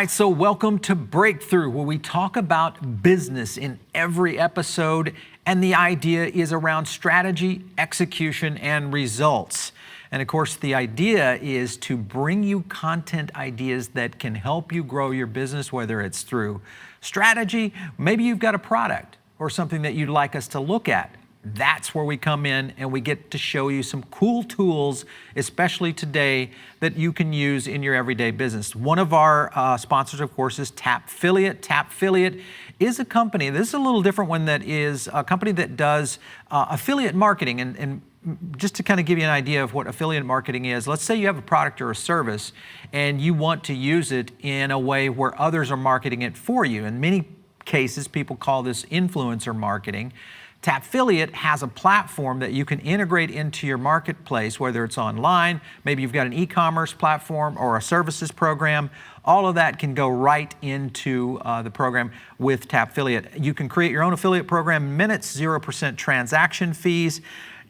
right, so welcome to Breakthrough, where we talk about business in every episode, and the idea is around strategy, execution, and results. And of course, the idea is to bring you content ideas that can help you grow your business, whether it's through strategy, maybe you've got a product or something that you'd like us to look at. That's where we come in and we get to show you some cool tools, especially today, that you can use in your everyday business. One of our sponsors, of course, is Tapfiliate. Tapfiliate is a company, this is a little different one, that is a company that does affiliate marketing. And just to kind of give you an idea of what affiliate marketing is, let's say you have a product or a service and you want to use it in a way where others are marketing it for you. In many cases, people call this influencer marketing. Tapfiliate has a platform that you can integrate into your marketplace, whether it's online, maybe you've got an e-commerce platform or a services program. All of that can go right into the program with Tapfiliate. You can create your own affiliate program in minutes, 0% transaction fees.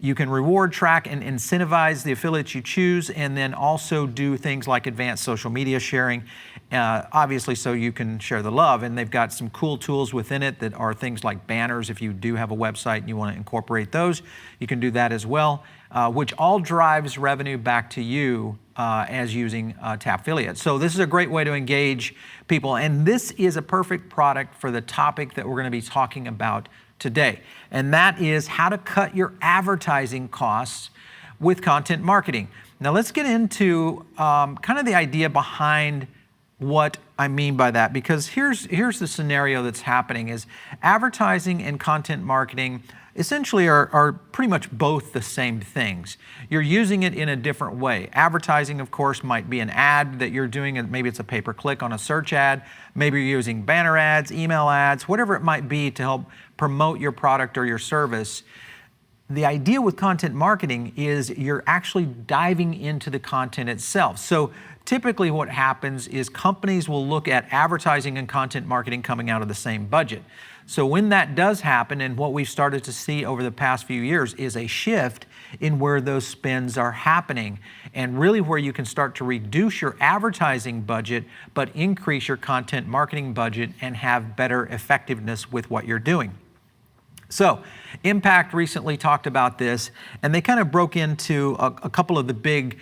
You can reward, track, and incentivize the affiliates you choose, and then also do things like advanced social media sharing, obviously so you can share the love. And they've got some cool tools within it that are things like banners. If you do have a website and you want to incorporate those, you can do that as well, which all drives revenue back to you as using Tapfiliate. So this is a great way to engage people, and this is a perfect product for the topic that we're going to be talking about today, and that is how to cut your advertising costs with content marketing. Now let's get into kind of the idea behind what I mean by that, because here's the scenario that's happening is advertising and content marketing essentially are pretty much both the same things. You're using it in a different way. Advertising, of course, might be an ad that you're doing, and maybe it's a pay-per-click on a search ad. Maybe you're using banner ads, email ads, whatever it might be to help promote your product or your service. The idea with content marketing is you're actually diving into the content itself. So typically what happens is companies will look at advertising and content marketing coming out of the same budget. So when that does happen, and what we've started to see over the past few years is a shift in where those spends are happening, and really where you can start to reduce your advertising budget but increase your content marketing budget and have better effectiveness with what you're doing. So Impact recently talked about this, and they kind of broke into a couple of the big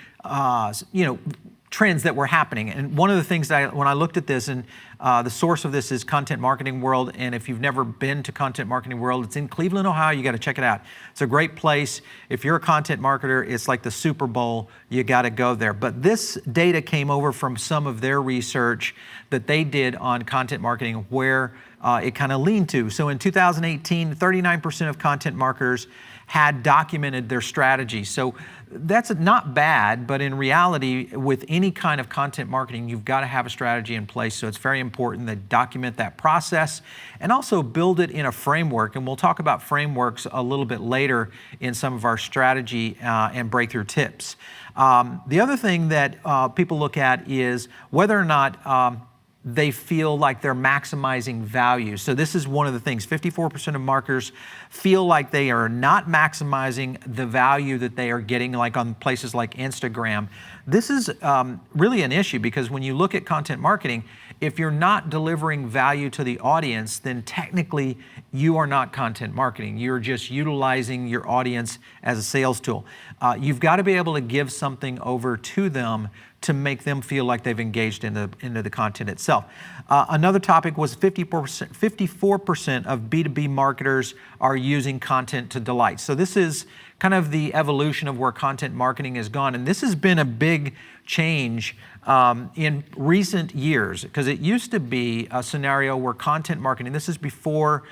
trends that were happening. And one of the things that when I looked at this, and the source of this is Content Marketing World, and if you've never been to Content Marketing World, it's in Cleveland, Ohio. You got to check it out. It's a great place. If you're a content marketer, it's like the Super Bowl. You got to go there. But this data came over from some of their research that they did on content marketing, where it kind of leaned to. So in 2018, 39% of content marketers had documented their strategy. So that's not bad, but in reality, with any kind of content marketing, you've got to have a strategy in place. So it's very important that document that process and also build it in a framework. And we'll talk about frameworks a little bit later in some of our strategy and breakthrough tips. The other thing that people look at is whether or not they feel like they're maximizing value. So this is one of the things. 54% of marketers feel like they are not maximizing the value that they are getting, like on places like Instagram. This is really an issue, because when you look at content marketing, if you're not delivering value to the audience, then technically you are not content marketing. You're just utilizing your audience as a sales tool. You've got to be able to give something over to them to make them feel like they've engaged into the content itself. Another topic was 54% of B2B marketers are using content to delight. So this is kind of the evolution of where content marketing has gone. And this has been a big change in recent years, because it used to be a scenario where content marketing, this is before,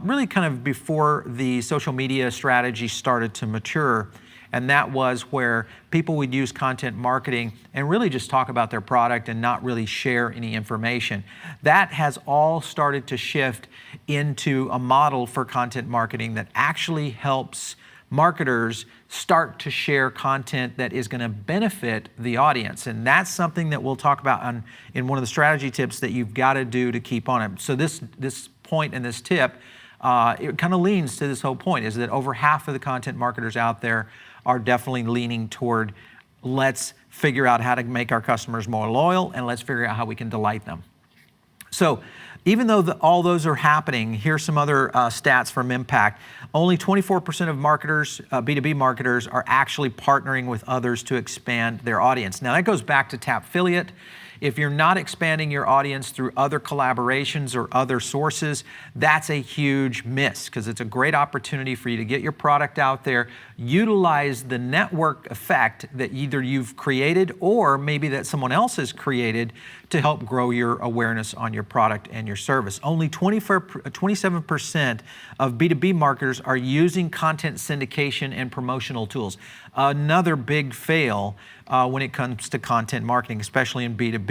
really kind of before the social media strategy started to mature. And that was where people would use content marketing and really just talk about their product and not really share any information. That has all started to shift into a model for content marketing that actually helps marketers start to share content that is going to benefit the audience. And that's something that we'll talk about in one of the strategy tips that you've got to do to keep on it. So this point and this tip, it kind of leans to this whole point, is that over half of the content marketers out there are definitely leaning toward, let's figure out how to make our customers more loyal, and let's figure out how we can delight them. So even though all those are happening, here's some other stats from Impact. Only 24% of marketers, B2B marketers, are actually partnering with others to expand their audience. Now that goes back to Tapfiliate. If you're not expanding your audience through other collaborations or other sources, that's a huge miss, because it's a great opportunity for you to get your product out there, utilize the network effect that either you've created or maybe that someone else has created to help grow your awareness on your product and your service. Only 27% of B2B marketers are using content syndication and promotional tools. Another big fail when it comes to content marketing, especially in B2B.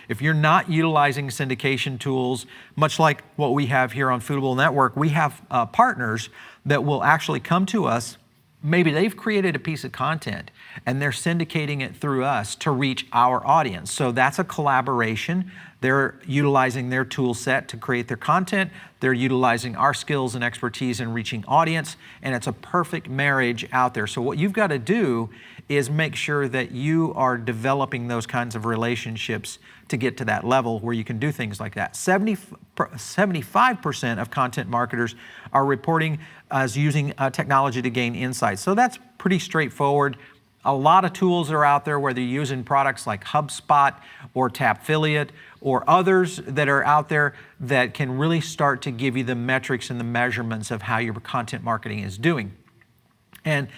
If you're not utilizing syndication tools, much like what we have here on Foodable Network, we have partners that will actually come to us. Maybe they've created a piece of content and they're syndicating it through us to reach our audience. So that's a collaboration. They're utilizing their tool set to create their content. They're utilizing our skills and expertise in reaching audience, and it's a perfect marriage out there. So what you've got to do is make sure that you are developing those kinds of relationships to get to that level where you can do things like that. 75% of content marketers are reporting as using technology to gain insights. So that's pretty straightforward. A lot of tools are out there, whether you're using products like HubSpot or Tapfiliate or others that are out there that can really start to give you the metrics and the measurements of how your content marketing is doing. And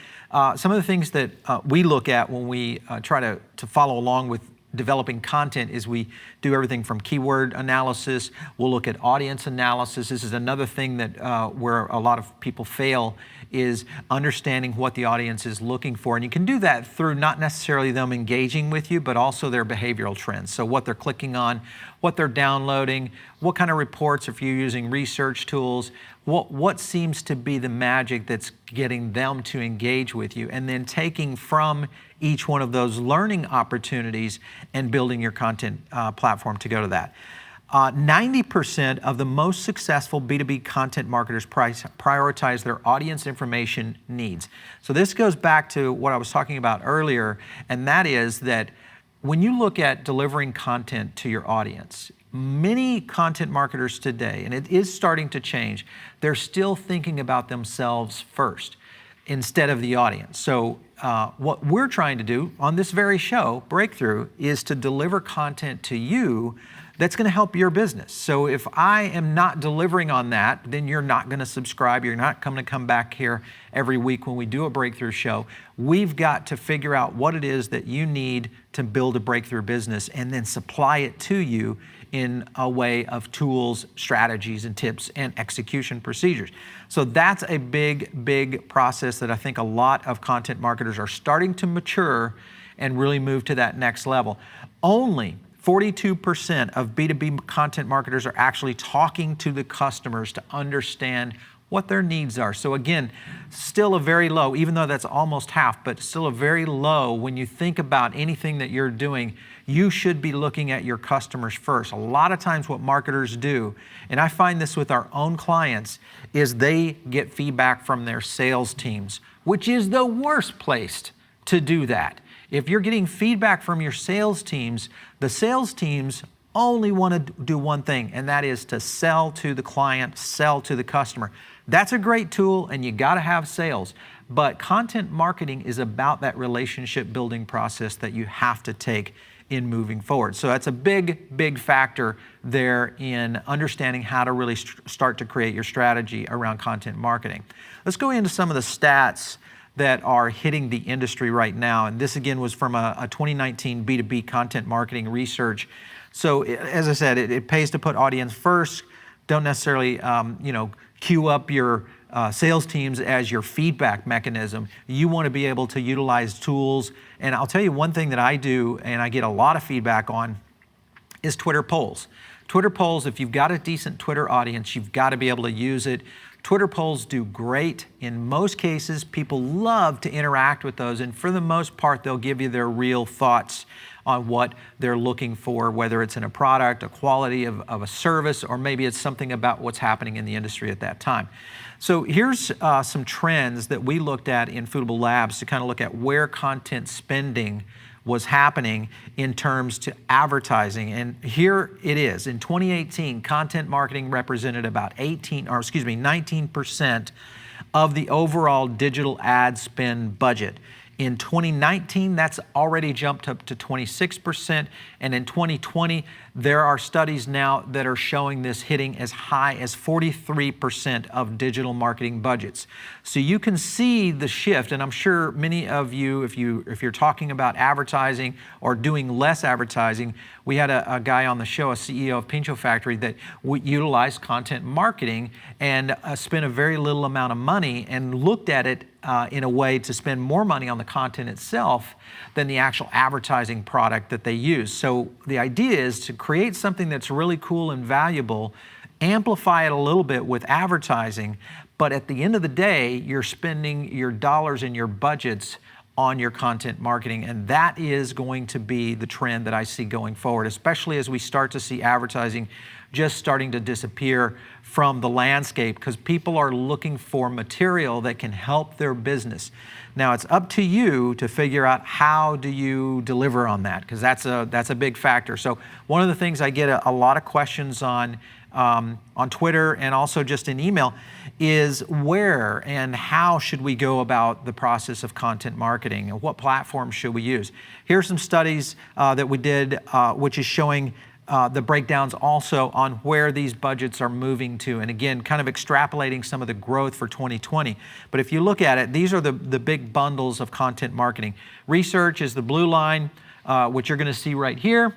some of the things that we look at when we try to follow along with developing content is we do everything from keyword analysis. We'll look at audience analysis. This is another thing that where a lot of people fail, is understanding what the audience is looking for. And you can do that through not necessarily them engaging with you, but also their behavioral trends. So what they're clicking on, what they're downloading, what kind of reports, if you're using research tools, what seems to be the magic that's getting them to engage with you, and then taking from each one of those learning opportunities and building your content platform to go to that. 90% of the most successful B2B content marketers prioritize their audience information needs. So this goes back to what I was talking about earlier, and that is that when you look at delivering content to your audience, many content marketers today, and it is starting to change, they're still thinking about themselves first instead of the audience. So what we're trying to do on this very show, Breakthrough, is to deliver content to you that's going to help your business. So if I am not delivering on that, then you're not going to subscribe. You're not going to come back here every week when we do a Breakthrough show. We've got to figure out what it is that you need to build a breakthrough business and then supply it to you in a way of tools, strategies, and tips, and execution procedures. So that's a big, big process that I think a lot of content marketers are starting to mature and really move to that next level. Only 42% of B2B content marketers are actually talking to the customers to understand what their needs are. So again, still a very low, even though that's almost half, but still a very low. When you think about anything that you're doing, you should be looking at your customers first. A lot of times what marketers do, and I find this with our own clients, is they get feedback from their sales teams, which is the worst place to do that. If you're getting feedback from your sales teams, the sales teams only want to do one thing, and that is to sell to the client, sell to the customer. That's a great tool, and you got to have sales. But content marketing is about that relationship building process that you have to take in moving forward. So that's a big, big factor there in understanding how to really start to create your strategy around content marketing. Let's go into some of the stats that are hitting the industry right now. And this again was from a 2019 B2B content marketing research. So as I said, it pays to put audience first. Don't necessarily queue up your sales teams as your feedback mechanism. You want to be able to utilize tools. And I'll tell you one thing that I do, and I get a lot of feedback on, is Twitter polls. Twitter polls, if you've got a decent Twitter audience, you've got to be able to use it. Twitter polls do great. In most cases, people love to interact with those, and for the most part, they'll give you their real thoughts on what they're looking for, whether it's in a product, a quality of a service, or maybe it's something about what's happening in the industry at that time. So here's some trends that we looked at in Foodable Labs to kind of look at where content spending was happening in terms to advertising. And here it is. In 2018, content marketing represented about 19% of the overall digital ad spend budget. In 2019, that's already jumped up to 26%. And in 2020, there are studies now that are showing this hitting as high as 43% of digital marketing budgets. So you can see the shift, and I'm sure many of you, if you're talking about advertising or doing less advertising, we had a guy on the show, a CEO of Pincho Factory, that utilized content marketing and spent a very little amount of money and looked at it in a way to spend more money on the content itself than the actual advertising product that they use. So the idea is to create something that's really cool and valuable, amplify it a little bit with advertising, but at the end of the day, you're spending your dollars and your budgets on your content marketing, and that is going to be the trend that I see going forward, especially as we start to see advertising just starting to disappear from the landscape, because people are looking for material that can help their business. Now, it's up to you to figure out how do you deliver on that, because that's a big factor. So one of the things I get a lot of questions on Twitter and also just in email is where and how should we go about the process of content marketing, and what platforms should we use? Here's some studies that we did, which is showing the breakdowns also on where these budgets are moving to, and again, kind of extrapolating some of the growth for 2020. But if you look at it, these are the big bundles of content marketing. Research is the blue line, which you're going to see right here.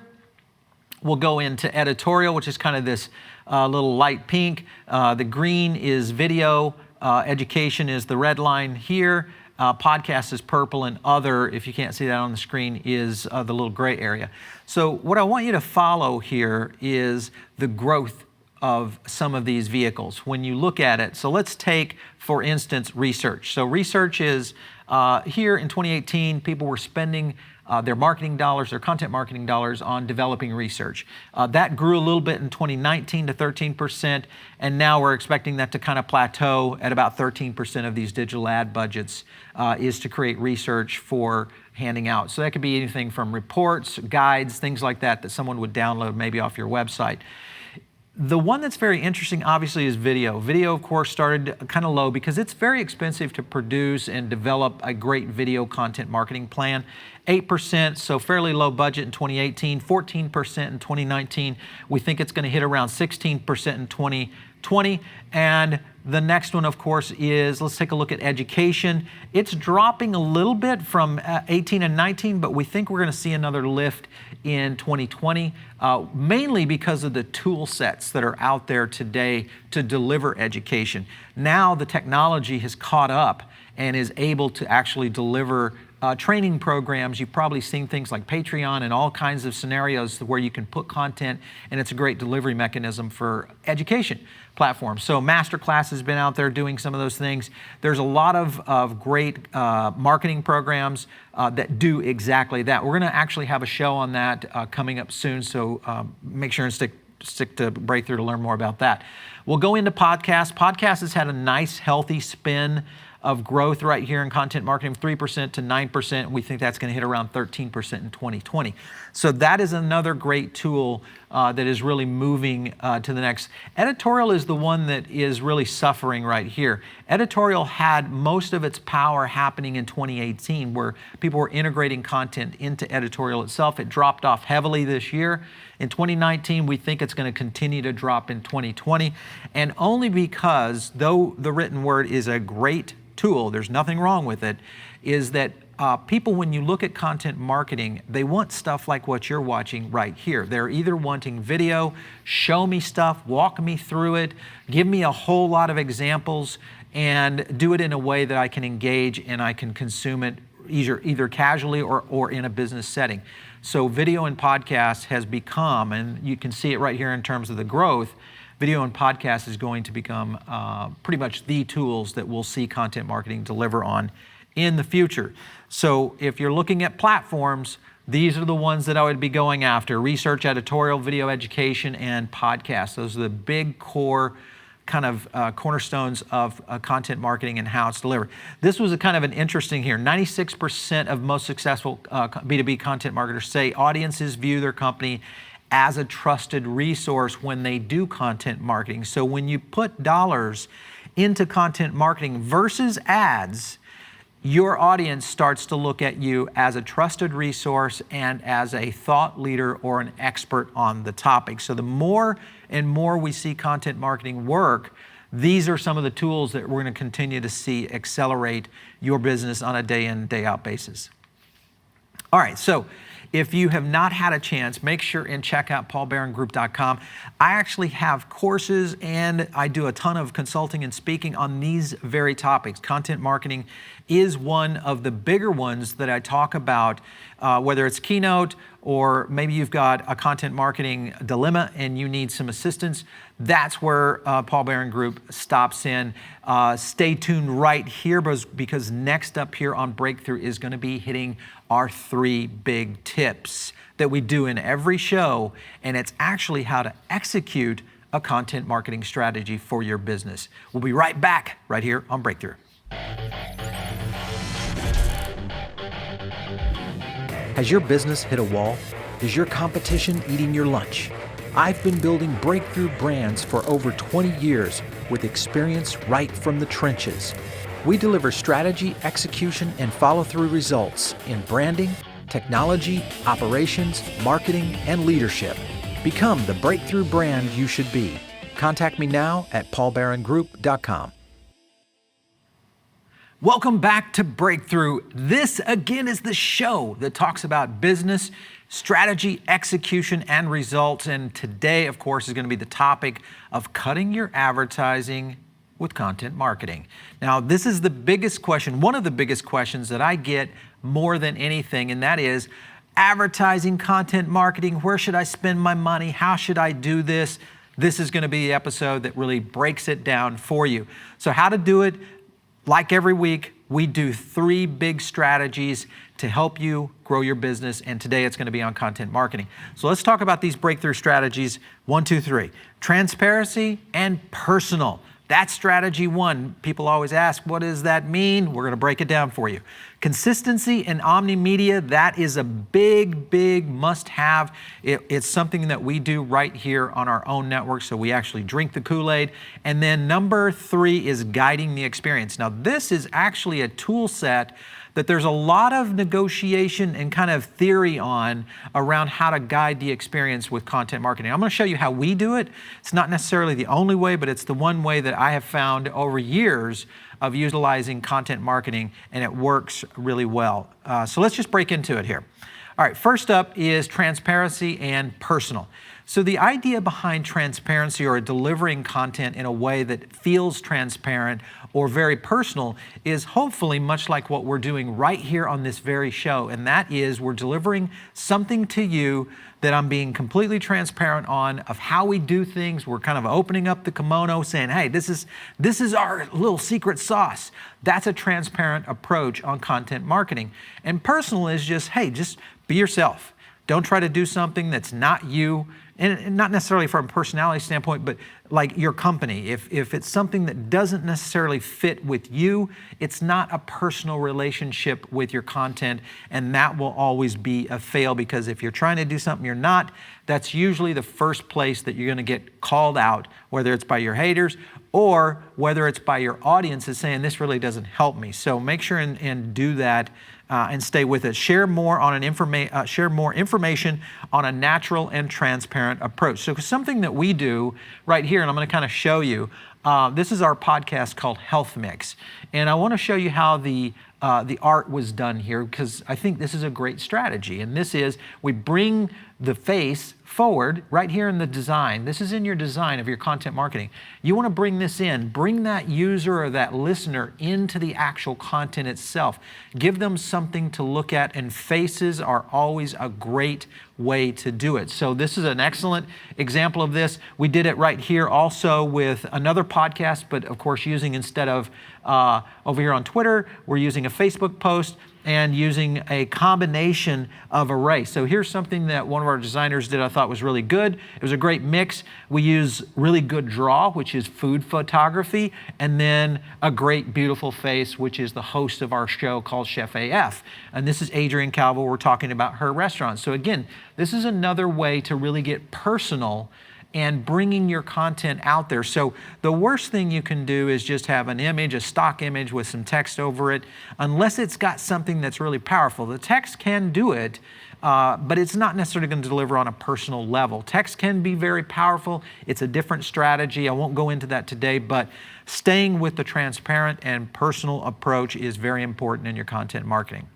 We'll go into editorial, which is kind of this little light pink. The green is video. Education is the red line here. Podcast is purple, and other, if you can't see that on the screen, is the little gray area. So what I want you to follow here is the growth of some of these vehicles when you look at it. So let's take, for instance, research. So research is here in 2018, people were spending their marketing dollars, their content marketing dollars on developing research. That grew a little bit in 2019 to 13%, and now we're expecting that to kind of plateau at about 13% of these digital ad budgets is to create research for handing out. So that could be anything from reports, guides, things like that that someone would download maybe off your website. The one that's very interesting, obviously, is video. Video, of course, started kind of low because it's very expensive to produce and develop a great video content marketing plan. 8%, so fairly low budget in 2018, 14% in 2019. We think it's going to hit around 16% in 2020. And the next one, of course, is, let's take a look at education. It's dropping a little bit from 18 and 19, but we think we're going to see another lift in 2020, mainly because of the tool sets that are out there today to deliver education. Now the technology has caught up and is able to actually deliver training programs. You've probably seen things like Patreon and all kinds of scenarios where you can put content, and it's a great delivery mechanism for education platforms. So Masterclass has been out there doing some of those things. There's a lot of great marketing programs that do exactly that. We're going to actually have a show on that coming up soon, so make sure and stick to Breakthrough to learn more about that. We'll go into podcasts. Podcasts has had a nice, healthy spin of growth right here in content marketing, 3% to 9%. We think that's going to hit around 13% in 2020. So that is another great tool that is really moving to the next. Editorial is the one that is really suffering right here. Editorial had most of its power happening in 2018, where people were integrating content into editorial itself. It dropped off heavily this year. In 2019, we think it's going to continue to drop in 2020, and only because, though the written word is a great tool, there's nothing wrong with it, is that people, when you look at content marketing, they want stuff like what you're watching right here. They're either wanting video, show me stuff, walk me through it, give me a whole lot of examples, and do it in a way that I can engage and I can consume it either casually or in a business setting. So video and podcast has become, and you can see it right here in terms of the growth, video and podcast is going to become pretty much the tools that we'll see content marketing deliver on in the future. So if you're looking at platforms, these are the ones that I would be going after: research, editorial, video education, and podcasts. Those are the big core kind of cornerstones of content marketing and how it's delivered. This was a kind of an interesting here. 96% of most successful B2B content marketers say audiences view their company as a trusted resource when they do content marketing. So when you put dollars into content marketing versus ads, your audience starts to look at you as a trusted resource and as a thought leader or an expert on the topic. So the more and more we see content marketing work, these are some of the tools that we're going to continue to see accelerate your business on a day in, day out basis. All right, so if you have not had a chance, make sure and check out paulbarongroup.com. I actually have courses and I do a ton of consulting and speaking on these very topics. Content marketing is one of the bigger ones that I talk about, whether it's Keynote or maybe you've got a content marketing dilemma and you need some assistance. That's where Paul Barron Group stops in. Stay tuned right here because next up here on Breakthrough is going to be hitting our 3 big tips that we do in every show, and it's actually how to execute a content marketing strategy for your business. We'll be right back right here on Breakthrough. Has your business hit a wall? Is your competition eating your lunch? I've been building breakthrough brands for over 20 years with experience right from the trenches. We deliver strategy, execution, and follow-through results in branding, technology, operations, marketing, and leadership. Become the breakthrough brand you should be. Contact me now at paulbarongroup.com. Welcome back to Breakthrough. This, again, is the show that talks about business, strategy, execution, and results. And today, of course, is going to be the topic of cutting your advertising with content marketing. Now, this is the biggest question, one of the biggest questions that I get more than anything, and that is advertising, content marketing. Where should I spend my money? How should I do this? This is going to be the episode that really breaks it down for you. So how to do it? Like every week, we do 3 big strategies to help you grow your business, and today it's going to be on content marketing. So let's talk about these breakthrough strategies. 1, 2, 3. Transparency and personal. That's strategy 1. People always ask, what does that mean? We're going to break it down for you. Consistency and omni-media, that is a big, big must-have. It's something that we do right here on our own network, so we actually drink the Kool-Aid. And then number 3 is guiding the experience. Now, this is actually a tool set that there's a lot of negotiation and kind of theory on around how to guide the experience with content marketing. I'm going to show you how we do it. It's not necessarily the only way, but it's the one way that I have found over years of utilizing content marketing, and it works really well. So let's just break into it here. All right, first up is transparency and personal. So the idea behind transparency or delivering content in a way that feels transparent or very personal is hopefully much like what we're doing right here on this very show. And that is we're delivering something to you that I'm being completely transparent on of how we do things. We're kind of opening up the kimono saying, hey, this is our little secret sauce. That's a transparent approach on content marketing. And personal is just, hey, just be yourself. Don't try to do something that's not you. And not necessarily from a personality standpoint, but like your company. If it's something that doesn't necessarily fit with you, it's not a personal relationship with your content, and that will always be a fail, because if you're trying to do something you're not, that's usually the first place that you're going to get called out, whether it's by your haters or whether it's by your audience is saying, this really doesn't help me. So make sure and do that. And stay with it. Share more information on a natural and transparent approach. So something that we do right here, and I'm going to kind of show you. This is our podcast called Health Mix, and I want to show you how the art was done here, because I think this is a great strategy. And this is, we bring the face forward right here in the design. This is in your design of your content marketing. You want to bring this in, bring that user or that listener into the actual content itself. Give them something to look at, and faces are always a great way to do it. So this is an excellent example of this. We did it right here also with another podcast, but of course using, instead of over here on Twitter, we're using a Facebook post. and using a combination of arrays. So here's something that one of our designers did I thought was really good. It was a great mix. We use really good draw, which is food photography, and then a great beautiful face, which is the host of our show called Chef AF. And this is Adrienne Calvo. We're talking about her restaurant. So again, this is another way to really get personal and bringing your content out there. So the worst thing you can do is just have an image, a stock image with some text over it, unless it's got something that's really powerful. The text can do it, but it's not necessarily going to deliver on a personal level. Text can be very powerful. It's a different strategy. I won't go into that today, but staying with the transparent and personal approach is very important in your content marketing.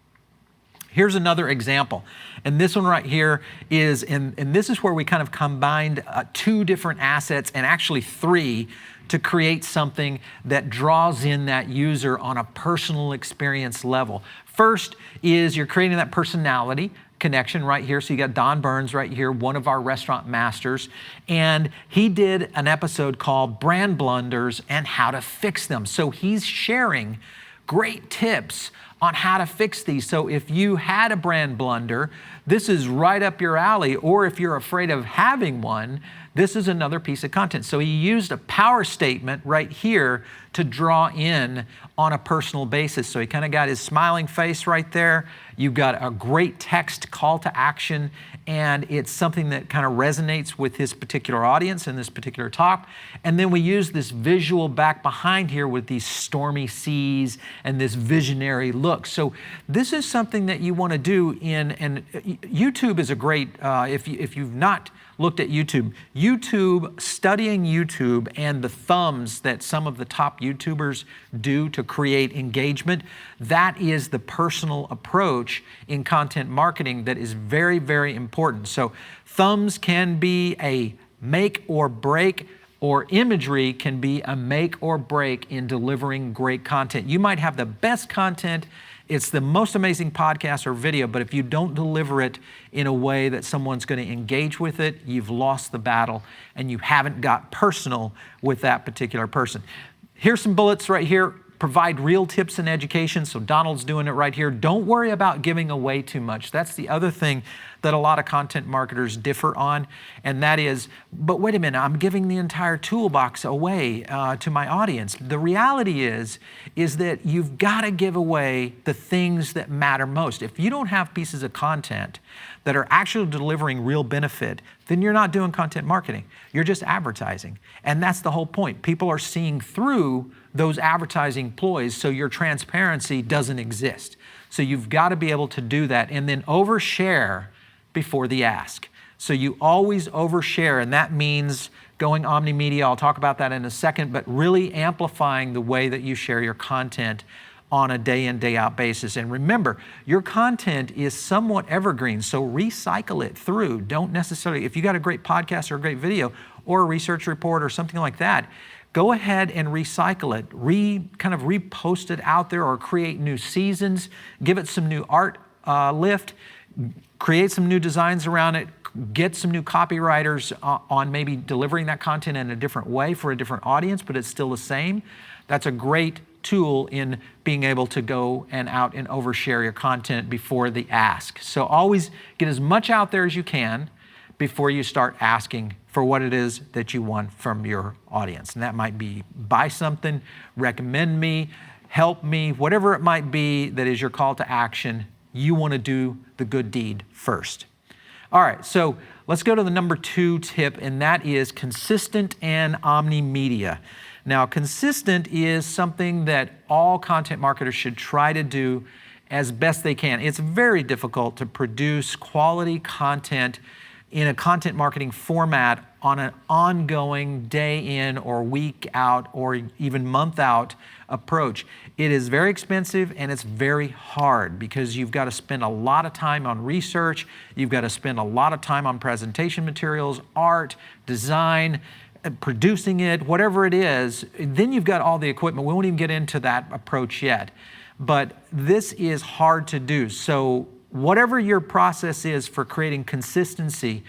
Here's another example. And this one right here is, and this is where we kind of combined 2 different assets, and actually 3, to create something that draws in that user on a personal experience level. First is you're creating that personality connection right here. So you got Don Burns right here, one of our restaurant masters, and he did an episode called Brand Blunders and How to Fix Them. So he's sharing great tips on how to fix these. So if you had a brand blunder, this is right up your alley, or if you're afraid of having one, this is another piece of content. So he used a power statement right here to draw in on a personal basis. So he kind of got his smiling face right there. You've got a great text call to action, and it's something that kind of resonates with his particular audience in this particular talk. And then we use this visual back behind here with these stormy seas and this visionary look. So this is something that you want to do in, and YouTube is a great, if you've not looked at YouTube, studying YouTube and the thumbs that some of the top YouTubers do to create engagement, that is the personal approach in content marketing that is very, very important. So thumbs can be a make or break, or imagery can be a make or break in delivering great content. You might have the best content, it's the most amazing podcast or video, but if you don't deliver it in a way that someone's going to engage with it, you've lost the battle and you haven't got personal with that particular person. Here's some bullets right here. Provide real tips and education. So Donald's doing it right here. Don't worry about giving away too much. That's the other thing that a lot of content marketers differ on, and that is, but wait a minute, I'm giving the entire toolbox away to my audience. The reality is that you've got to give away the things that matter most. If you don't have pieces of content that are actually delivering real benefit, then you're not doing content marketing. You're just advertising. And that's the whole point. People are seeing through those advertising ploys, so your transparency doesn't exist. So you've got to be able to do that, and then overshare before the ask. So you always overshare, and that means going omnimedia. I'll talk about that in a second, but really amplifying the way that you share your content on a day in, day out basis. And remember, your content is somewhat evergreen, so recycle it through. Don't necessarily, if you got a great podcast or a great video or a research report or something like that, go ahead and recycle it, kind of repost it out there, or create new seasons, give it some new art lift, create some new designs around it, get some new copywriters on maybe delivering that content in a different way for a different audience, but it's still the same. That's a great tool in being able to go and out and overshare your content before the ask. So always get as much out there as you can before you start asking for what it is that you want from your audience. And that might be buy something, recommend me, help me, whatever it might be that is your call to action. You want to do the good deed first. All right, so let's go to the number 2 tip, and that is consistent and omnimedia. Now, consistent is something that all content marketers should try to do as best they can. It's very difficult to produce quality content in a content marketing format on an ongoing day in or week out or even month out approach. It is very expensive and it's very hard because you've got to spend a lot of time on research, you've got to spend a lot of time on presentation materials, art, design, producing it, whatever it is. Then you've got all the equipment. We won't even get into that approach yet. But this is hard to do. So whatever your process is for creating consistency,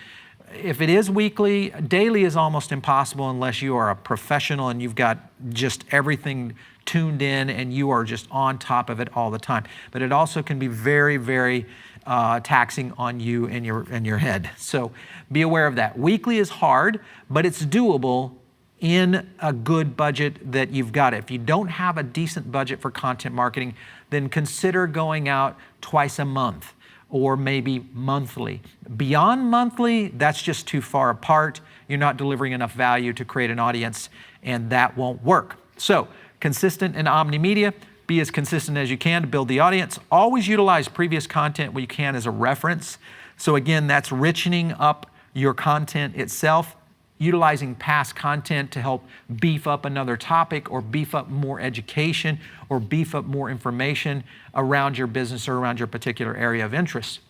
if it is weekly, daily is almost impossible unless you are a professional and you've got just everything tuned in and you are just on top of it all the time. But it also can be very, very taxing on you and your head. So be aware of that. Weekly is hard, but it's doable in a good budget that you've got. If you don't have a decent budget for content marketing, then consider going out twice a month or maybe monthly. Beyond monthly, that's just too far apart. You're not delivering enough value to create an audience, and that won't work. So, consistent in omni-media, be as consistent as you can to build the audience. Always utilize previous content where you can as a reference. So again, that's richening up your content itself, utilizing past content to help beef up another topic or beef up more education or beef up more information around your business or around your particular area of interest.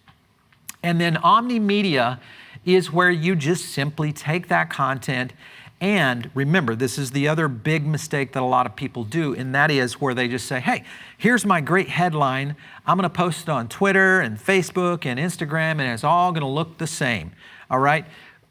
And then omni-media is where you just simply take that content. And remember, this is the other big mistake that a lot of people do, and that is where they just say, hey, here's my great headline. I'm going to post it on Twitter and Facebook and Instagram, and it's all going to look the same. All right?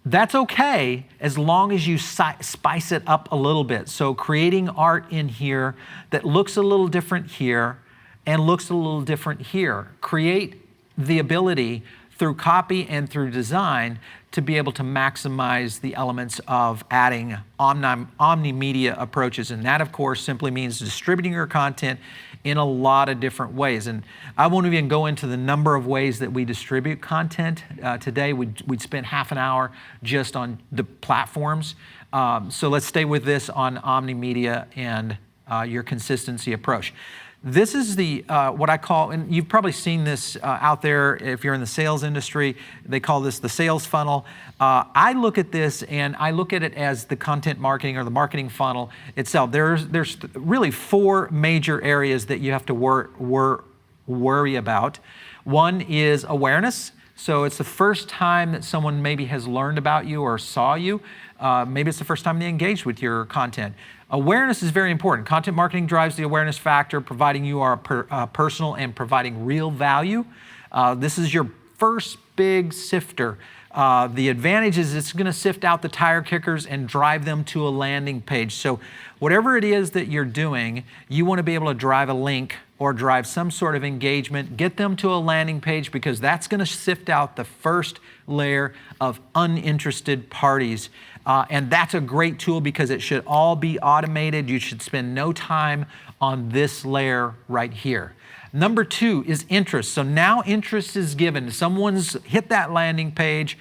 That's okay as long as you spice it up a little bit. So creating art in here that looks a little different here and looks a little different here. Create the ability through copy and through design to be able to maximize the elements of adding omni-media approaches. And that, of course, simply means distributing your content in a lot of different ways. And I won't even go into the number of ways that we distribute content. Today, we'd spend half an hour just on the platforms. So let's stay with this on omni-media and your consistency approach. This is the what I call, and you've probably seen this out there if you're in the sales industry, they call this the sales funnel. I look at this and I look at it as the content marketing or the marketing funnel itself. There's really four major areas that you have to worry about. One is awareness. So it's the first time that someone maybe has learned about you or saw you. Maybe it's the first time they engaged with your content. Awareness is very important. Content marketing drives the awareness factor, providing you are personal and providing real value. This is your first big sifter. The advantage is it's going to sift out the tire kickers and drive them to a landing page. So whatever it is that you're doing, you want to be able to drive a link or drive some sort of engagement, get them to a landing page, because that's going to sift out the first layer of uninterested parties. And that's a great tool because it should all be automated. You should spend no time on this layer right here. Number two is interest. So now interest is given. Someone's hit that landing page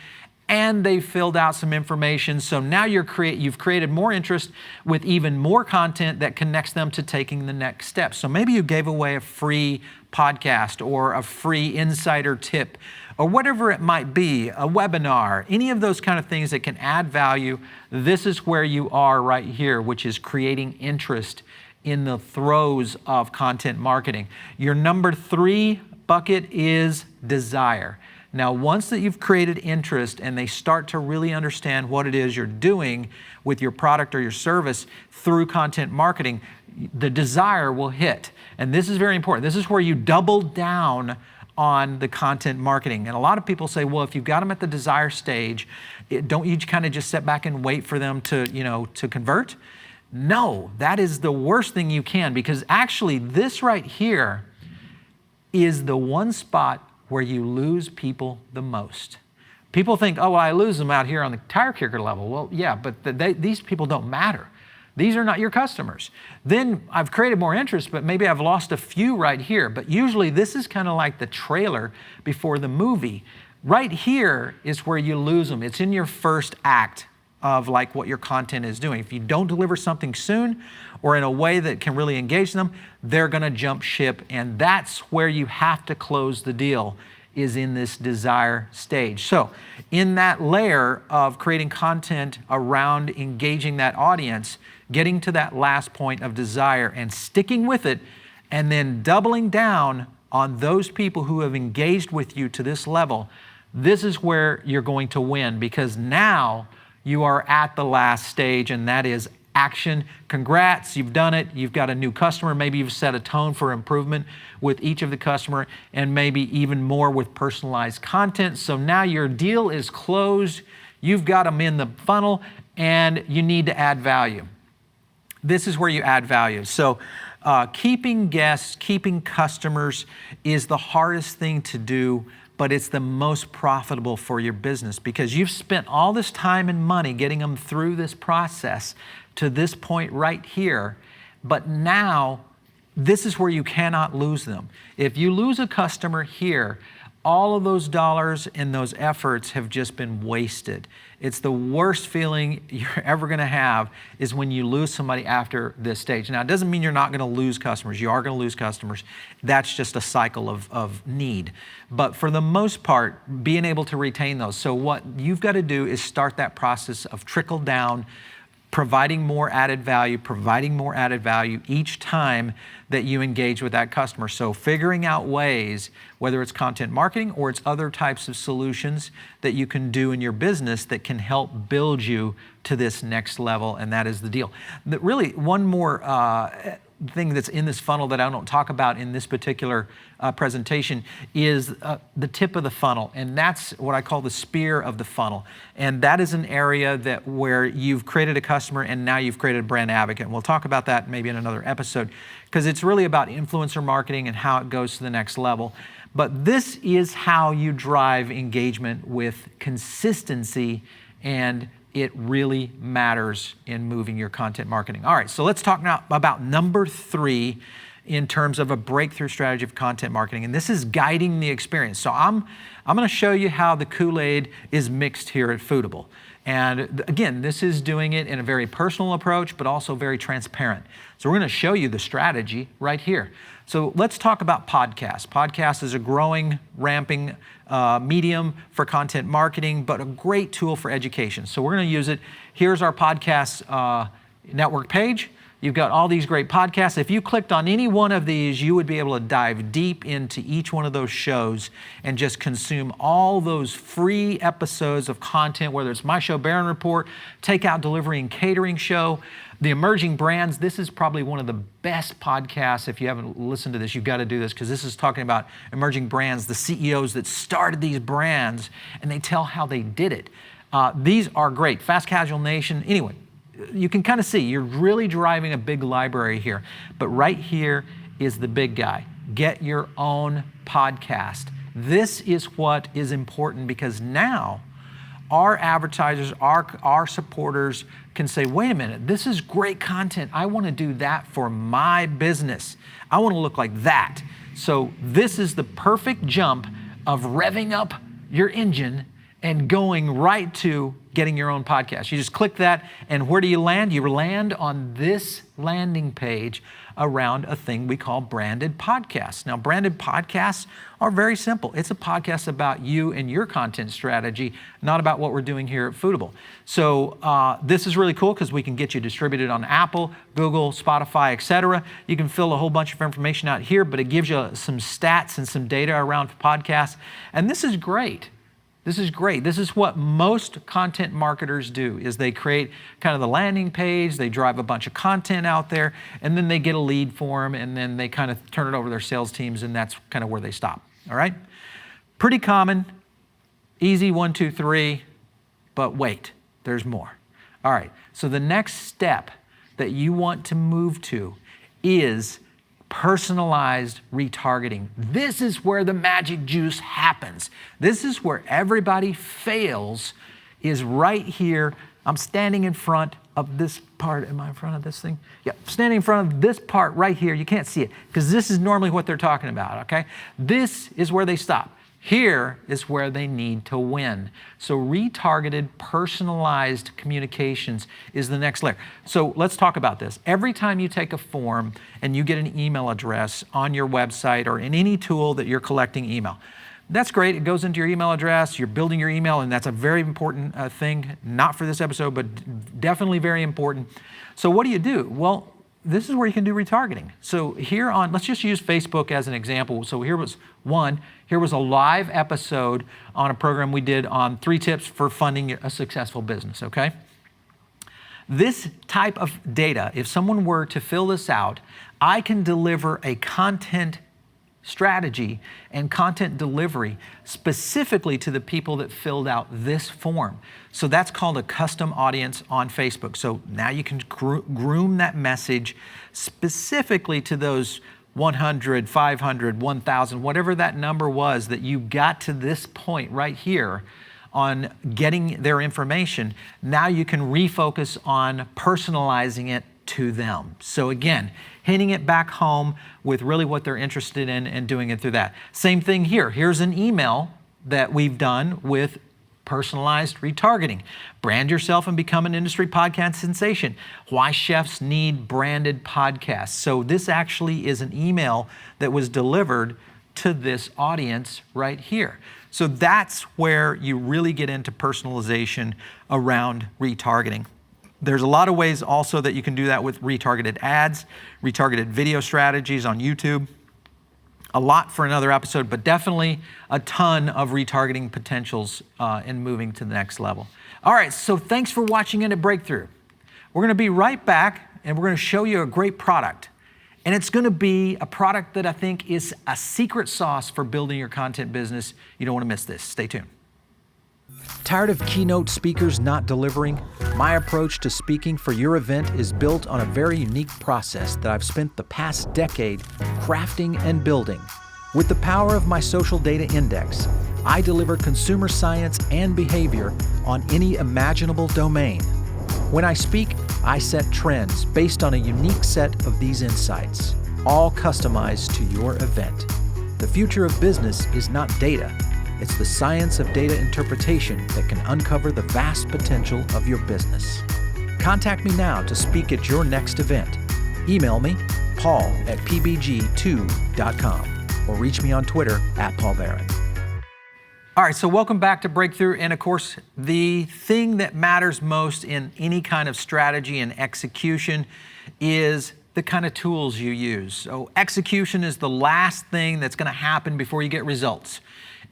and they filled out some information. So now you've created more interest with even more content that connects them to taking the next step. So maybe you gave away a free podcast or a free insider tip or whatever it might be, a webinar, any of those kind of things that can add value. This is where you are right here, which is creating interest in the throes of content marketing. Your number three bucket is desire. Now, once that you've created interest and they start to really understand what it is you're doing with your product or your service through content marketing, the desire will hit. And this is very important. This is where you double down on the content marketing. And a lot of people say, well, if you've got them at the desire stage, don't you kind of just sit back and wait for them to convert? No, that is the worst thing you can, because actually this right here is the one spot where you lose people the most. People think, oh, well, I lose them out here on the tire kicker level. Well, yeah, but these people don't matter. These are not your customers. Then I've created more interest, but maybe I've lost a few right here. But usually this is kind of like the trailer before the movie. Right here is where you lose them. It's in your first act of like what your content is doing. If you don't deliver something soon or in a way that can really engage them, they're going to jump ship. And that's where you have to close the deal, is in this desire stage. So in that layer of creating content around engaging that audience, getting to that last point of desire and sticking with it, and then doubling down on those people who have engaged with you to this level, this is where you're going to win, because now you are at the last stage, and that is action. Congrats, you've done it. You've got a new customer. Maybe you've set a tone for improvement with each of the customer, and maybe even more with personalized content. So now your deal is closed. You've got them in the funnel, and you need to add value. This is where you add value. So Keeping guests, keeping customers is the hardest thing to do, but it's the most profitable for your business because you've spent all this time and money getting them through this process to this point right here. But now, this is where you cannot lose them. If you lose a customer here, all of those dollars and those efforts have just been wasted. It's the worst feeling you're ever going to have is when you lose somebody after this stage. Now, it doesn't mean you're not going to lose customers. You are going to lose customers. That's just a cycle of need. But for the most part, being able to retain those. So what you've got to do is start that process of trickle down, providing more added value each time that you engage with that customer. So figuring out ways, whether it's content marketing or it's other types of solutions that you can do in your business that can help build you to this next level, and that is the deal. Really, one more thing that's in this funnel that I don't talk about in this particular presentation is the tip of the funnel, and that's what I call the spear of the funnel. And that is an area that where you've created a customer and now you've created a brand advocate. And we'll talk about that maybe in another episode because it's really about influencer marketing and how it goes to the next level. But this is how you drive engagement with consistency, and it really matters in moving your content marketing. All right, so let's talk now about number 3 in terms of a breakthrough strategy of content marketing, and this is guiding the experience. So I'm going to show you how the Kool-Aid is mixed here at Foodable. And again, this is doing it in a very personal approach, but also very transparent. So we're going to show you the strategy right here. So let's talk about podcasts. Podcast is a growing, ramping medium for content marketing, but a great tool for education. So we're going to use it. Here's our podcast network page. You've got all these great podcasts. If you clicked on any one of these, you would be able to dive deep into each one of those shows and just consume all those free episodes of content, whether it's My Show, Barron Report, Takeout Delivery and Catering Show, the Emerging Brands. This is probably one of the best podcasts. If you haven't listened to this, you've got to do this because this is talking about emerging brands, the CEOs that started these brands, and they tell how they did it. These are great. Fast Casual Nation. Anyway, you can kind of see you're really driving a big library here. But right here is the big guy. Get your own podcast. This is what is important because now our advertisers, our supporters can say, wait a minute, this is great content. I want to do that for my business. I want to look like that. So this is the perfect jump of revving up your engine and going right to getting your own podcast. You just click that, and where do you land? You land on this landing page around a thing we call branded podcasts. Now, branded podcasts are very simple. It's a podcast about you and your content strategy, not about what we're doing here at Foodable. So this is really cool because we can get you distributed on Apple, Google, Spotify, etc. You can fill a whole bunch of information out here, but it gives you some stats and some data around podcasts. And this is great. This is great. This is what most content marketers do, is they create kind of the landing page, they drive a bunch of content out there, and then they get a lead for them, and then they kind of turn it over to their sales teams, and that's kind of where they stop, all right? Pretty common, easy 1, 2, 3, but wait, there's more. All right, so the next step that you want to move to is personalized retargeting. This is where the magic juice happens. This is where everybody fails, is right here. I'm standing in front of this part. Am I in front of this thing? Yeah, standing in front of this part right here. You can't see it because this is normally what they're talking about, okay? This is where they stop. Here is where they need to win. So retargeted, personalized communications is the next layer. So let's talk about this. Every time you take a form and you get an email address on your website or in any tool that you're collecting email, that's great. It goes into your email address. You're building your email, and that's a very important thing, not for this episode, but definitely very important. So what do? Well, this is where you can do retargeting. So here on, let's just use Facebook as an example. So here was a live episode on a program we did on 3 tips for funding a successful business, okay? This type of data, if someone were to fill this out, I can deliver a content strategy, and content delivery specifically to the people that filled out this form. So that's called a custom audience on Facebook. So now you can groom that message specifically to those 100, 500, 1,000, whatever that number was that you got to this point right here on getting their information. Now you can refocus on personalizing it to them. So again, hitting it back home with really what they're interested in and doing it through that. Same thing here. Here's an email that we've done with personalized retargeting. Brand yourself and become an industry podcast sensation. Why chefs need branded podcasts. So this actually is an email that was delivered to this audience right here. So that's where you really get into personalization around retargeting. There's a lot of ways also that you can do that with retargeted ads, retargeted video strategies on YouTube. A lot for another episode, but definitely a ton of retargeting potentials in moving to the next level. All right, so thanks for watching it at Breakthrough. We're gonna be right back and we're gonna show you a great product. And it's gonna be a product that I think is a secret sauce for building your content business. You don't wanna miss this. Stay tuned. Tired of keynote speakers not delivering? My approach to speaking for your event is built on a very unique process that I've spent the past decade crafting and building. With the power of my social data index, I deliver consumer science and behavior on any imaginable domain. When I speak, I set trends based on a unique set of these insights, all customized to your event. The future of business is not data. It's the science of data interpretation that can uncover the vast potential of your business. Contact me now to speak at your next event. Email me, paul@pbg2.com, or reach me on Twitter @PaulVaron. All right, so welcome back to Breakthrough. And of course, the thing that matters most in any kind of strategy and execution is the kind of tools you use. So execution is the last thing that's gonna happen before you get results.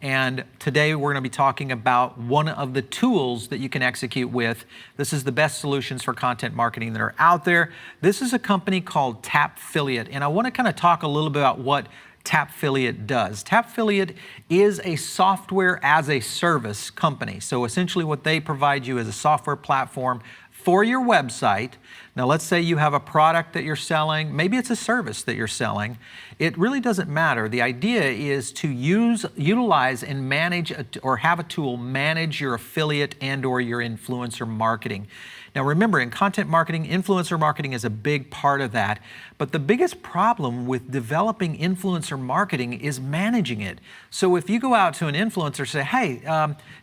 And today we're going to be talking about one of the tools that you can execute with. This is the best solutions for content marketing that are out there. This is a company called Tapfiliate. And I want to kind of talk a little bit about what Tapfiliate does. Tapfiliate is a software as a service company. So essentially what they provide you is a software platform for your website. Now let's say you have a product that you're selling, maybe it's a service that you're selling. It really doesn't matter. The idea is to utilize and manage or have a tool manage your affiliate and or your influencer marketing. Now remember, in content marketing, influencer marketing is a big part of that, but the biggest problem with developing influencer marketing is managing it. So if you go out to an influencer and say, hey,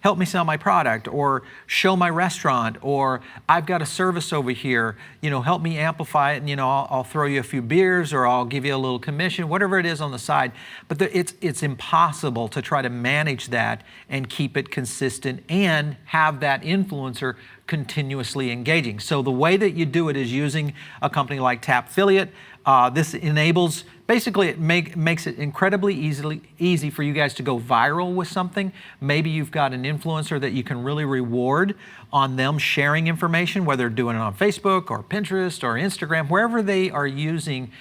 help me sell my product, or show my restaurant, or I've got a service over here, help me amplify it, and I'll throw you a few beers, or I'll give you a little commission, whatever it is on the side. But it's impossible to try to manage that and keep it consistent and have that influencer continuously engaging. So the way that you do it is using a company like Tapfiliate. This enables, basically it makes it incredibly easy for you guys to go viral with something. Maybe you've got an influencer that you can really reward on them sharing information, whether they're doing it on Facebook or Pinterest or Instagram, wherever they are using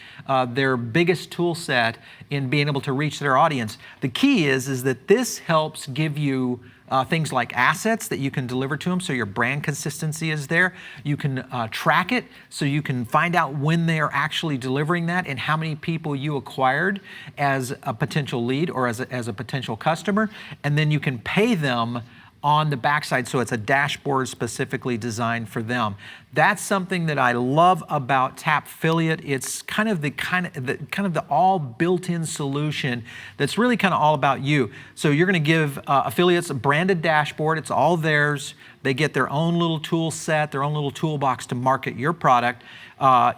their biggest tool set in being able to reach their audience. The key is that this helps give you things like assets that you can deliver to them, so your brand consistency is there. You can track it, so you can find out when they are actually delivering that and how many people you acquired as a potential lead or as a potential customer. And then you can pay them on the backside, so it's a dashboard specifically designed for them. That's something that I love about Tapfiliate. It's kind of the all built-in solution that's really kind of all about you. So you're going to give affiliates a branded dashboard. It's all theirs. They get their own little tool set, their own little toolbox to market your product.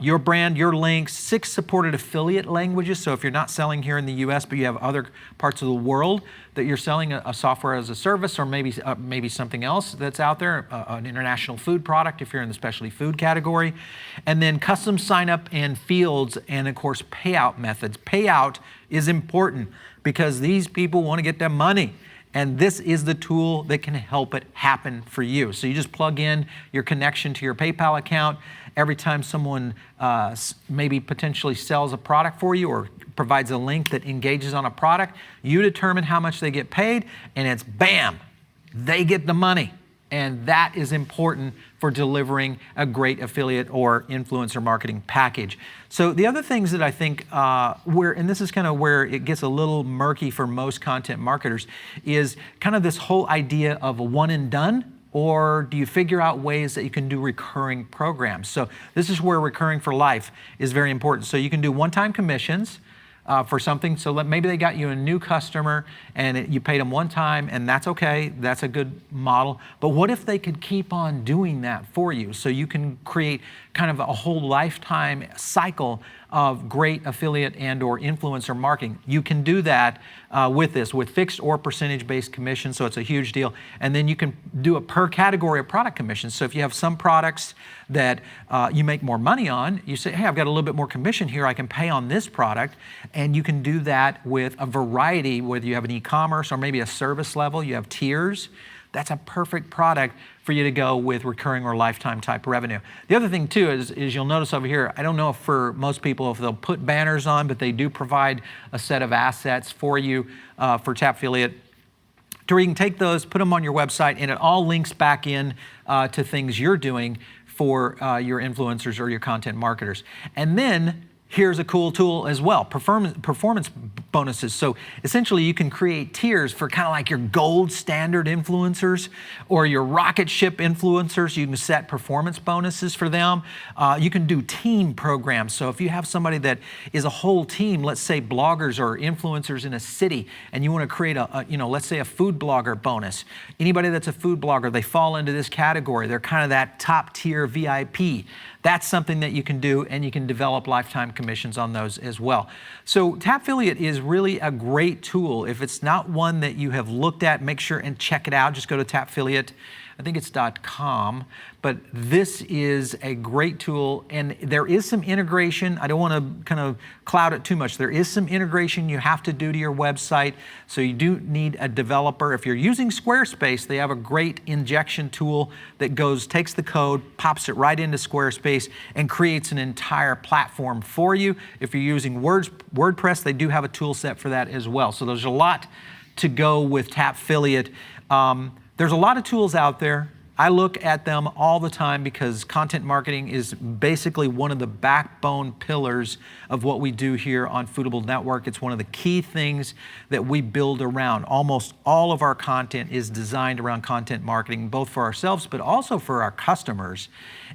Your brand, your links, 6 supported affiliate languages. So if you're not selling here in the US, but you have other parts of the world that you're selling a software as a service, or maybe something else that's out there, an international food product if you're in the specialty food category. And then custom sign up and fields, and of course payout methods. Payout is important because these people want to get their money. And this is the tool that can help it happen for you. So you just plug in your connection to your PayPal account. Every time someone maybe potentially sells a product for you or provides a link that engages on a product, you determine how much they get paid, and it's bam, they get the money. And that is important for delivering a great affiliate or influencer marketing package. So the other things that I think and this is kind of where it gets a little murky for most content marketers, is kind of this whole idea of a one and done, or do you figure out ways that you can do recurring programs? So this is where recurring for life is very important. So you can do one-time commissions for something. So maybe they got you a new customer and you paid them one time, and that's okay. That's a good model. But what if they could keep on doing that for you? So you can create kind of a whole lifetime cycle of great affiliate and or influencer marketing. You can do that with fixed or percentage-based commission, so it's a huge deal. And then you can do a per category of product commission. So if you have some products that you make more money on, you say, hey, I've got a little bit more commission here, I can pay on this product. And you can do that with a variety, whether you have an e-commerce or maybe a service level, you have tiers. That's a perfect product for you to go with recurring or lifetime type revenue. The other thing too is you'll notice over here, I don't know if for most people if they'll put banners on, but they do provide a set of assets for you for Tap Affiliate, to where you can take those, put them on your website, and it all links back in to things you're doing for your influencers or your content marketers. And then here's a cool tool as well, performance bonuses. So essentially you can create tiers for kind of like your gold standard influencers or your rocket ship influencers. You can set performance bonuses for them. You can do team programs. So if you have somebody that is a whole team, let's say bloggers or influencers in a city, and you want to create let's say a food blogger bonus. Anybody that's a food blogger, they fall into this category. They're kind of that top tier VIP. That's something that you can do, and you can develop lifetime commissions on those as well. So Tap Affiliate is really a great tool. If it's not one that you have looked at, make sure and check it out. Just go to Tap Affiliate. I think it's .com, but this is a great tool, and there is some integration. I don't want to kind of cloud it too much. There is some integration you have to do to your website, so you do need a developer. If you're using Squarespace, they have a great injection tool that takes the code, pops it right into Squarespace, and creates an entire platform for you. If you're using WordPress, they do have a tool set for that as well. So there's a lot to go with Tap Affiliate. There's a lot of tools out there. I look at them all the time because content marketing is basically one of the backbone pillars of what we do here on Foodable Network. It's one of the key things that we build around. Almost all of our content is designed around content marketing, both for ourselves, but also for our customers.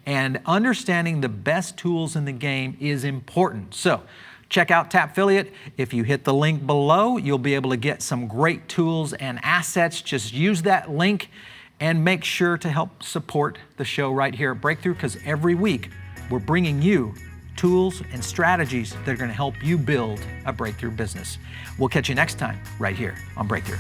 And understanding the best tools in the game is important. So check out Tap Affiliate. If you hit the link below, you'll be able to get some great tools and assets. Just use that link and make sure to help support the show right here at Breakthrough, because every week we're bringing you tools and strategies that are going to help you build a breakthrough business. We'll catch you next time right here on Breakthrough.